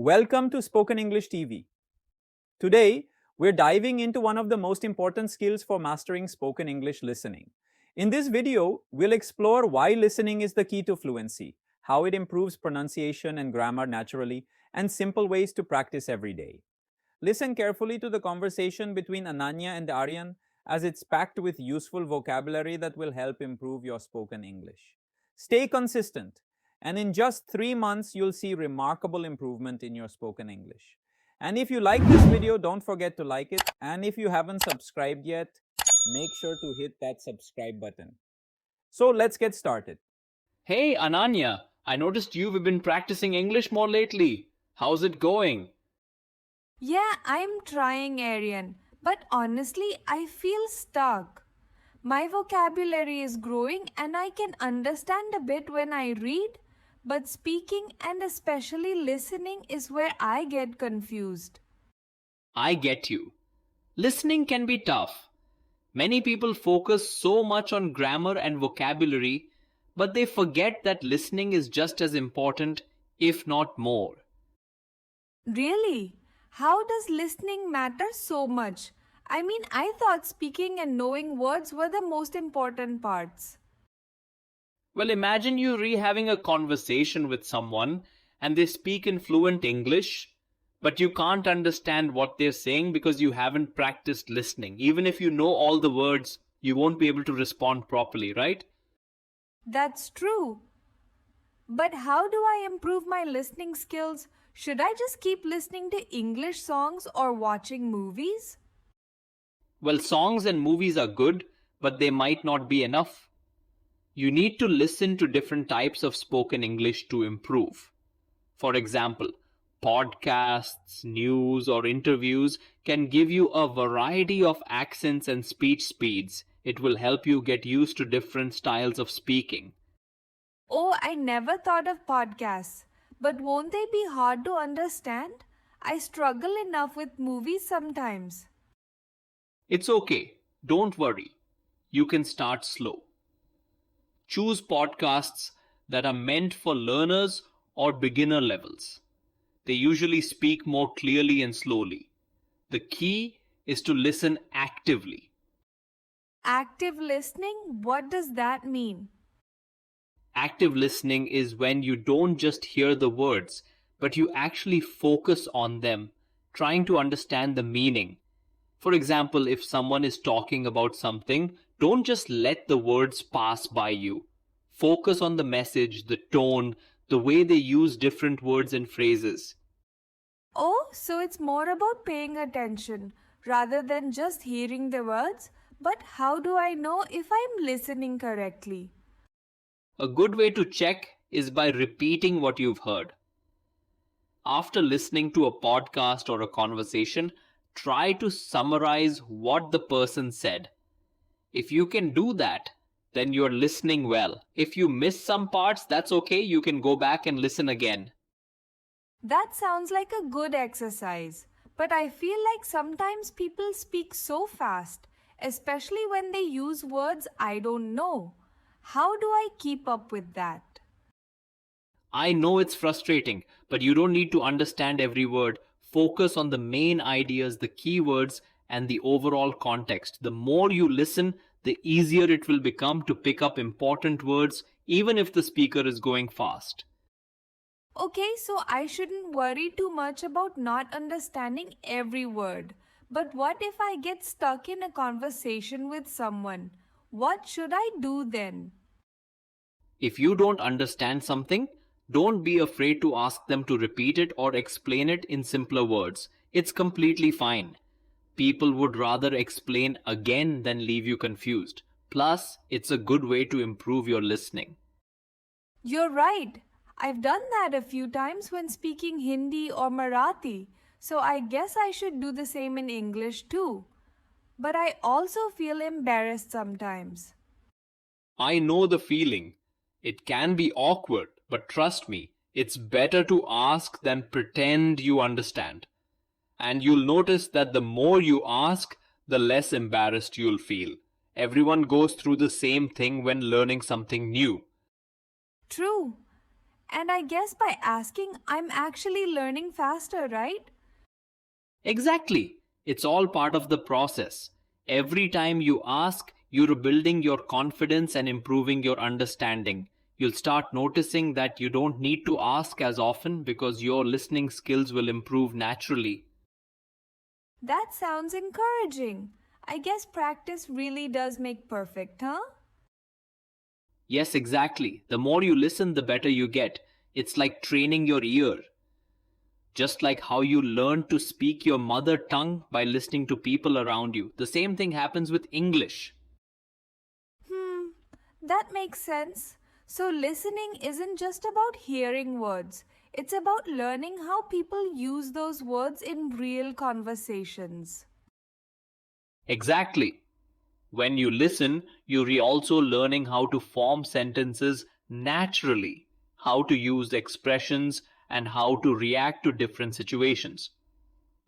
Welcome to Spoken English TV. Today, we're diving into one of the most important skills for mastering spoken English listening. In this video, we'll explore why listening is the key to fluency, how it improves pronunciation and grammar naturally, and simple ways to practice every day. Listen carefully to the conversation between Ananya and Aryan as it's packed with useful vocabulary that will help improve your spoken English. Stay consistent, and in just 3 months, you'll see remarkable improvement in your spoken English. And if you like this video, don't forget to like it. And if you haven't subscribed yet, make sure to hit that subscribe button. So let's get started. Hey, Ananya, I noticed you've been practicing English more lately. How's it going? Yeah, I'm trying, Aryan, but honestly, I feel stuck. My vocabulary is growing and I can understand a bit when I read, but speaking and especially listening is where I get confused. I get you. Listening can be tough. Many people focus so much on grammar and vocabulary, but they forget that listening is just as important, if not more. Really? How does listening matter so much? I mean, I thought speaking and knowing words were the most important parts. Well, imagine you having a conversation with someone and they speak in fluent English, but you can't understand what they're saying because you haven't practiced listening. Even if you know all the words, you won't be able to respond properly, right? That's true. But how do I improve my listening skills? Should I just keep listening to English songs or watching movies? Well, songs and movies are good, but they might not be enough. You need to listen to different types of spoken English to improve. For example, podcasts, news, or interviews can give you a variety of accents and speech speeds. It will help you get used to different styles of speaking. Oh, I never thought of podcasts. But won't they be hard to understand? I struggle enough with movies sometimes. It's okay. Don't worry. You can start slow. Choose podcasts that are meant for learners or beginner levels. They usually speak more clearly and slowly. The key is to listen actively. Active listening? What does that mean? Active listening is when you don't just hear the words, but you actually focus on them, trying to understand the meaning. For example, if someone is talking about something, don't just let the words pass by you. Focus on the message, the tone, the way they use different words and phrases. Oh, so it's more about paying attention rather than just hearing the words. But how do I know if I'm listening correctly? A good way to check is by repeating what you've heard. After listening to a podcast or a conversation, try to summarize what the person said. If you can do that, then you're listening well. If you miss some parts, that's okay. You can go back and listen again. That sounds like a good exercise. But I feel like sometimes people speak so fast, especially when they use words I don't know. How do I keep up with that? I know it's frustrating, but you don't need to understand every word. Focus on the main ideas, the keywords, and the overall context. The more you listen, the easier it will become to pick up important words, even if the speaker is going fast. Okay, so I shouldn't worry too much about not understanding every word. But what if I get stuck in a conversation with someone? What should I do then? If you don't understand something, don't be afraid to ask them to repeat it or explain it in simpler words. It's completely fine. People would rather explain again than leave you confused. Plus, it's a good way to improve your listening. You're right. I've done that a few times when speaking Hindi or Marathi, so I guess I should do the same in English too. But I also feel embarrassed sometimes. I know the feeling. It can be awkward, but trust me, it's better to ask than pretend you understand. And you'll notice that the more you ask, the less embarrassed you'll feel. Everyone goes through the same thing when learning something new. True. And I guess by asking, I'm actually learning faster, right? Exactly. It's all part of the process. Every time you ask, you're building your confidence and improving your understanding. You'll start noticing that you don't need to ask as often because your listening skills will improve naturally. That sounds encouraging. I guess practice really does make perfect, huh? Yes, exactly. The more you listen, the better you get. It's like training your ear. Just like how you learn to speak your mother tongue by listening to people around you. The same thing happens with English. Hmm, that makes sense. So, listening isn't just about hearing words, it's about learning how people use those words in real conversations. Exactly. When you listen, you're also learning how to form sentences naturally, how to use expressions, and how to react to different situations.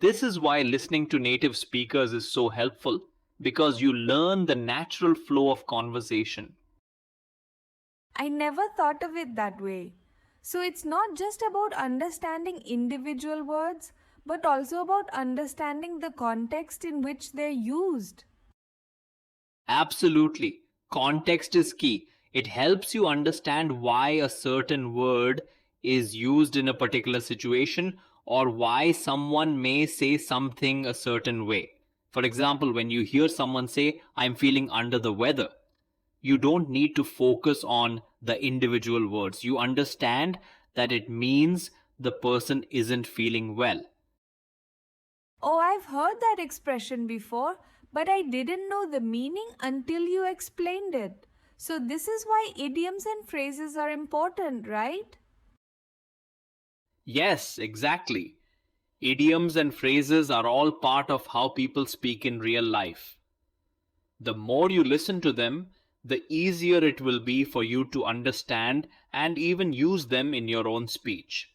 This is why listening to native speakers is so helpful, because you learn the natural flow of conversation. I never thought of it that way. So, it's not just about understanding individual words, but also about understanding the context in which they're used. Absolutely. Context is key. It helps you understand why a certain word is used in a particular situation or why someone may say something a certain way. For example, when you hear someone say, I'm feeling under the weather, you don't need to focus on the individual words. You understand that it means the person isn't feeling well. Oh, I've heard that expression before, but I didn't know the meaning until you explained it. So, this is why idioms and phrases are important, right? Yes, exactly. Idioms and phrases are all part of how people speak in real life. The more you listen to them, the easier it will be for you to understand and even use them in your own speech.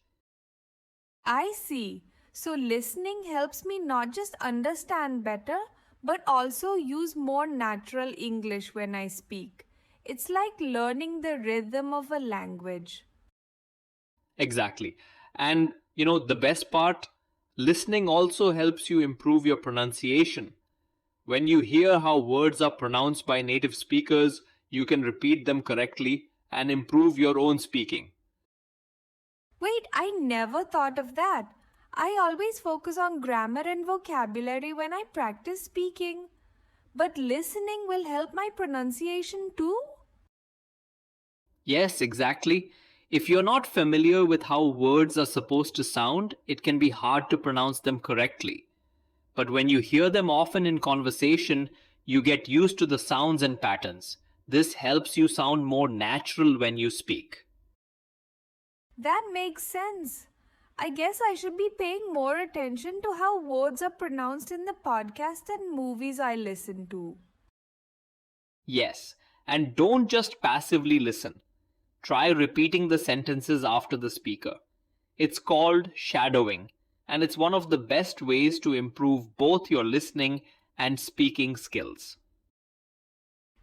I see. So, listening helps me not just understand better, but also use more natural English when I speak. It's like learning the rhythm of a language. Exactly. And the best part, listening also helps you improve your pronunciation. When you hear how words are pronounced by native speakers, you can repeat them correctly and improve your own speaking. Wait, I never thought of that. I always focus on grammar and vocabulary when I practice speaking. But listening will help my pronunciation too? Yes, exactly. If you're not familiar with how words are supposed to sound, it can be hard to pronounce them correctly. But when you hear them often in conversation, you get used to the sounds and patterns. This helps you sound more natural when you speak. That makes sense. I guess I should be paying more attention to how words are pronounced in the podcast and movies I listen to. Yes, and don't just passively listen. Try repeating the sentences after the speaker. It's called shadowing, and it's one of the best ways to improve both your listening and speaking skills.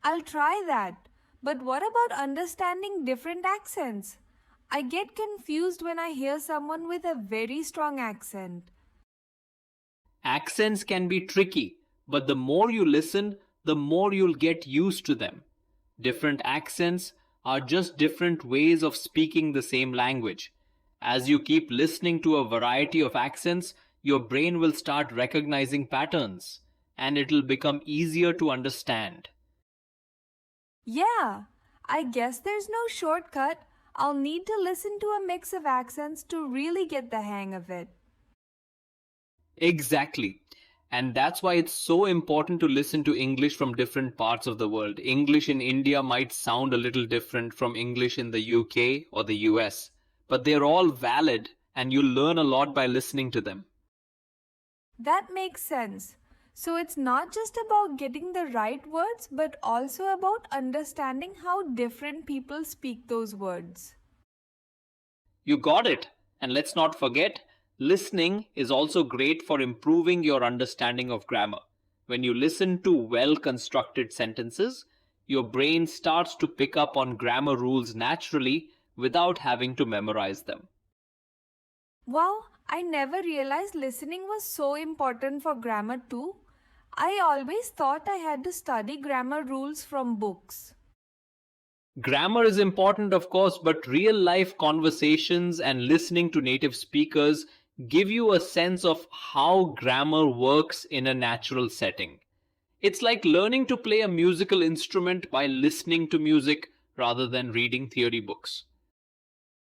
I'll try that. But what about understanding different accents? I get confused when I hear someone with a very strong accent. Accents can be tricky, but the more you listen, the more you'll get used to them. Different accents are just different ways of speaking the same language. As you keep listening to a variety of accents, your brain will start recognizing patterns, and it'll become easier to understand. Yeah, I guess there's no shortcut. I'll need to listen to a mix of accents to really get the hang of it. Exactly. And that's why it's so important to listen to English from different parts of the world. English in India might sound a little different from English in the UK or the US, but they're all valid and you'll learn a lot by listening to them. That makes sense. So it's not just about getting the right words, but also about understanding how different people speak those words. You got it. And let's not forget, listening is also great for improving your understanding of grammar. When you listen to well constructed sentences, your brain starts to pick up on grammar rules naturally without having to memorize them. Wow, I never realized listening was so important for grammar too. I always thought I had to study grammar rules from books. Grammar is important, of course, but real life conversations and listening to native speakers give you a sense of how grammar works in a natural setting. It's like learning to play a musical instrument by listening to music rather than reading theory books.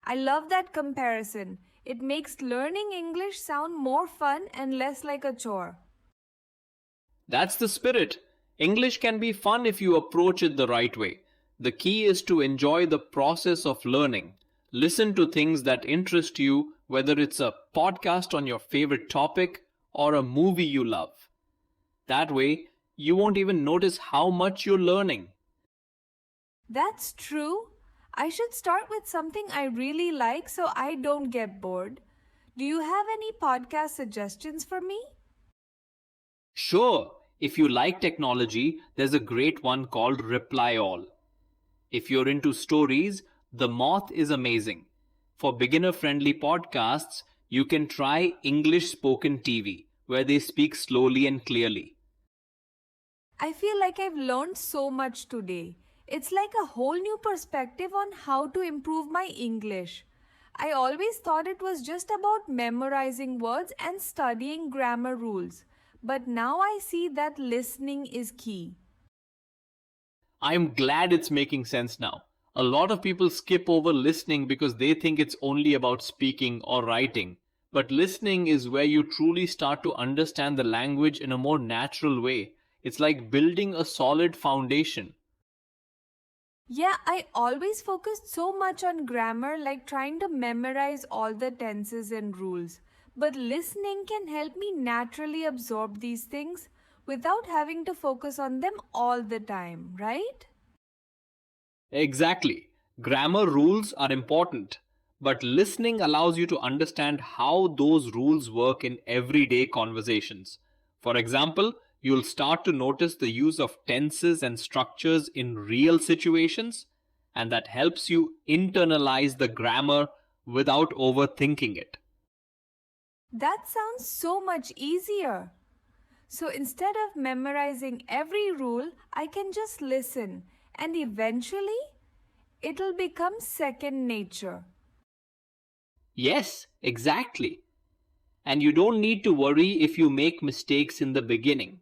I love that comparison. It makes learning English sound more fun and less like a chore. That's the spirit. English can be fun if you approach it the right way. The key is to enjoy the process of learning. Listen to things that interest you, whether it's a podcast on your favorite topic or a movie you love. That way, you won't even notice how much you're learning. That's true. I should start with something I really like so I don't get bored. Do you have any podcast suggestions for me? Sure, if you like technology, there's a great one called Reply All. If you're into stories, The Moth is amazing. For beginner-friendly podcasts, you can try English Spoken TV, where they speak slowly and clearly. I feel like I've learned so much today. It's like a whole new perspective on how to improve my English. I always thought it was just about memorizing words and studying grammar rules. But now I see that listening is key. I'm glad it's making sense now. A lot of people skip over listening because they think it's only about speaking or writing. But listening is where you truly start to understand the language in a more natural way. It's like building a solid foundation. Yeah, I always focused so much on grammar, like trying to memorize all the tenses and rules. But listening can help me naturally absorb these things without having to focus on them all the time, right? Exactly. Grammar rules are important, but listening allows you to understand how those rules work in everyday conversations. For example, you'll start to notice the use of tenses and structures in real situations, and that helps you internalize the grammar without overthinking it. That sounds so much easier. So instead of memorizing every rule, I can just listen and eventually it'll become second nature. Yes, exactly. And you don't need to worry if you make mistakes in the beginning.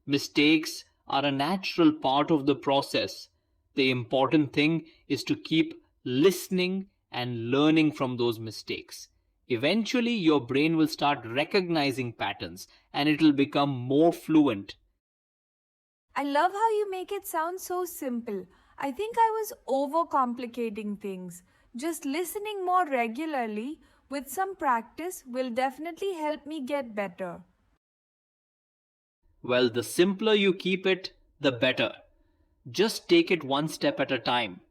Mistakes are a natural part of the process. The important thing is to keep listening and learning from those mistakes. Eventually, your brain will start recognizing patterns and it will become more fluent. I love how you make it sound so simple. I think I was overcomplicating things. Just listening more regularly with some practice will definitely help me get better. Well, the simpler you keep it, the better. Just take it one step at a time.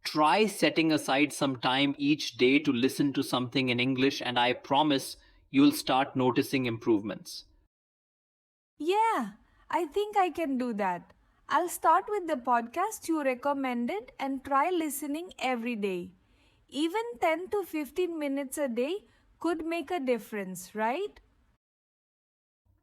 Try setting aside some time each day to listen to something in English, and I promise you'll start noticing improvements. Yeah, I think I can do that. I'll start with the podcast you recommended and try listening every day. Even 10 to 15 minutes a day could make a difference, right?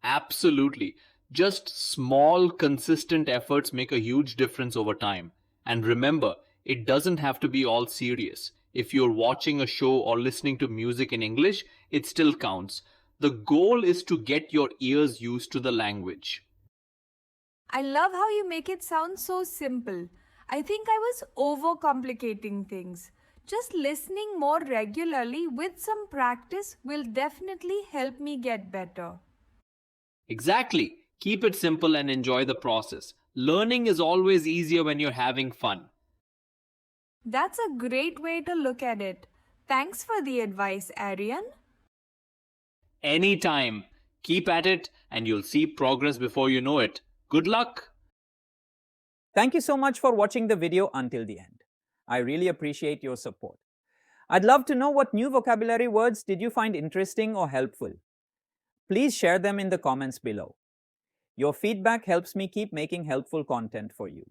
Absolutely. Just small, consistent efforts make a huge difference over time. And remember, it doesn't have to be all serious. If you're watching a show or listening to music in English, it still counts. The goal is to get your ears used to the language. I love how you make it sound so simple. I think I was overcomplicating things. Just listening more regularly with some practice will definitely help me get better. Exactly. Keep it simple and enjoy the process. Learning is always easier when you're having fun. That's a great way to look at it. Thanks for the advice, Arian. Anytime. Keep at it and you'll see progress before you know it. Good luck. Thank you so much for watching the video until the end. I really appreciate your support. I'd love to know what new vocabulary words did you find interesting or helpful. Please share them in the comments below. Your feedback helps me keep making helpful content for you.